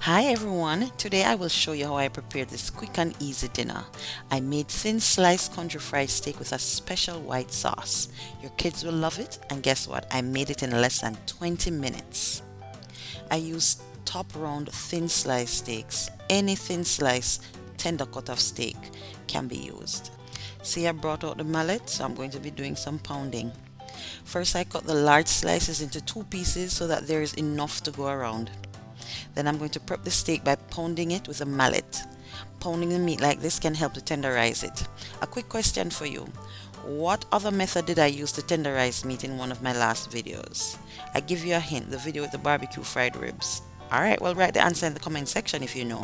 Hi everyone, today I will show you how I prepared this quick and easy dinner. I made thin sliced country fried steak with a special white sauce. Your kids will love it, and guess what? I made it in less than 20 minutes. I used top round thin sliced steaks. Any thin slice tender cut of steak can be used. See, I brought out the mallet, so I'm going to be doing some pounding. First, I cut the large slices into two pieces so that there is enough to go around. Then I'm going to prep the steak by pounding it with a mallet. Pounding the meat like this can help to tenderize it. A quick question for you. What other method did I use to tenderize meat in one of my last videos? I give you a hint, the video with the barbecue fried ribs. Alright, well, write the answer in the comment section if you know.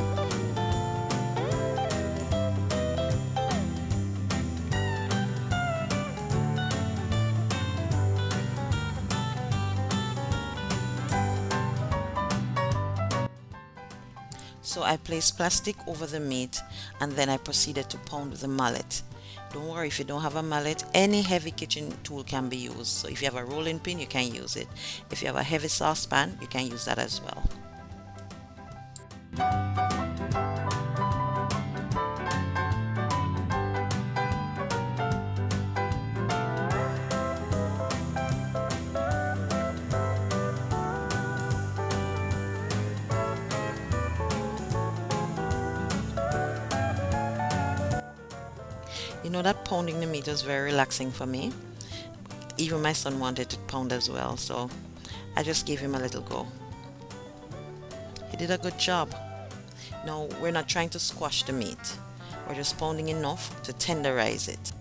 So I placed plastic over the meat and then I proceeded to pound with the mallet. Don't worry, if you don't have a mallet, any heavy kitchen tool can be used. So if you have a rolling pin, you can use it. If you have a heavy saucepan, you can use that as well. You know that pounding the meat was very relaxing for me. Even my son wanted to pound as well, so I just gave him a little go. He did a good job. Now, we're not trying to squash the meat. We're just pounding enough to tenderize it.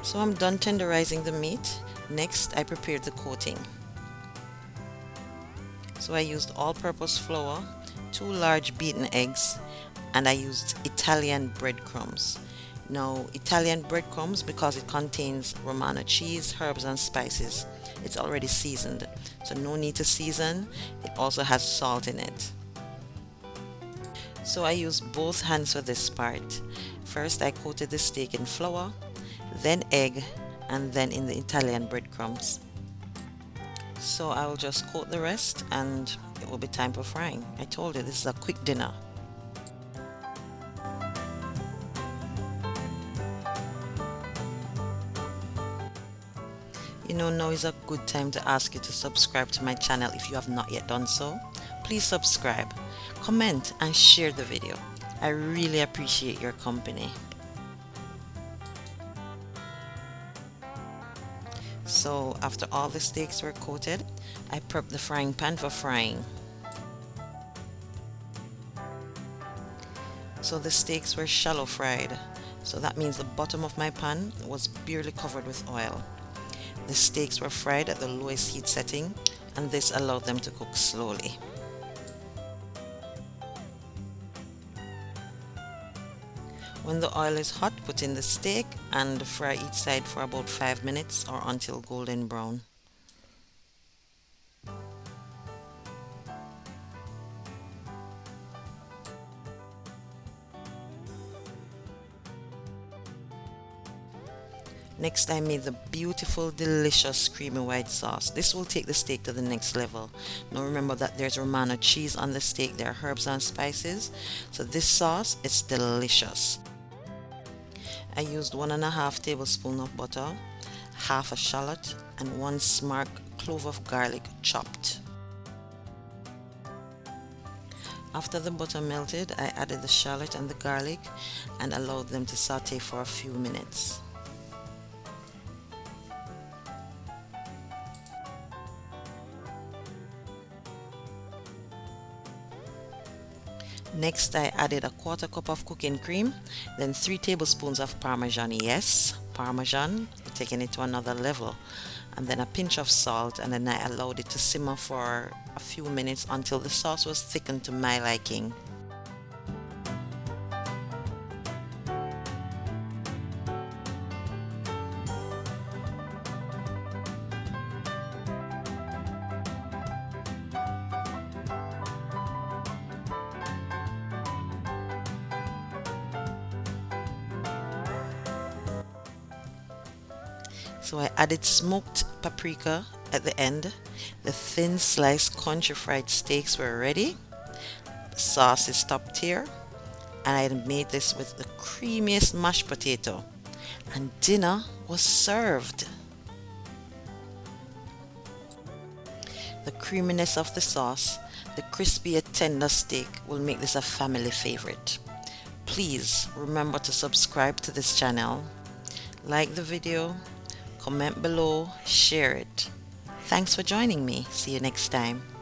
So I'm done tenderizing the meat. Next, I prepared the coating. So I used all-purpose flour, 2 large beaten eggs, and I used Italian breadcrumbs. Now, Italian breadcrumbs, because it contains Romano cheese, herbs, and spices, it's already seasoned, so no need to season. It also has salt in it. So I used both hands for this part. First, I coated the steak in flour, then egg, and then in the Italian breadcrumbs. So I will just coat the rest and it will be time for frying. I told you this is a quick dinner. You know, now is a good time to ask you to subscribe to my channel if you have not yet done so. Please subscribe, comment, and share the video. I really appreciate your company. So after all the steaks were coated, I prepped the frying pan for frying. So the steaks were shallow fried, so that means the bottom of my pan was barely covered with oil. The steaks were fried at the lowest heat setting, and this allowed them to cook slowly. When the oil is hot, put in the steak and fry each side for about 5 minutes or until golden brown. Next, I made the beautiful, delicious creamy white sauce. This will take the steak to the next level. Now remember that there's Romano cheese on the steak, there are herbs and spices. So this sauce is delicious. I used 1.5 tablespoons of butter, half a shallot, and 1 smart clove of garlic chopped. After the butter melted, I added the shallot and the garlic and allowed them to saute for a few minutes. Next, I added a 1/4 cup of cooking cream, then 3 tablespoons of parmesan. Yes, parmesan, taking it to another level, and then a pinch of salt, and then I allowed it to simmer for a few minutes until the sauce was thickened to my liking. So I added smoked paprika at the end. The thin sliced country fried steaks were ready. The sauce is top tier. And I made this with the creamiest mashed potato. And dinner was served. The creaminess of the sauce, the crispy yet tender steak will make this a family favorite. Please remember to subscribe to this channel, like the video, comment below, share it. Thanks for joining me. See you next time.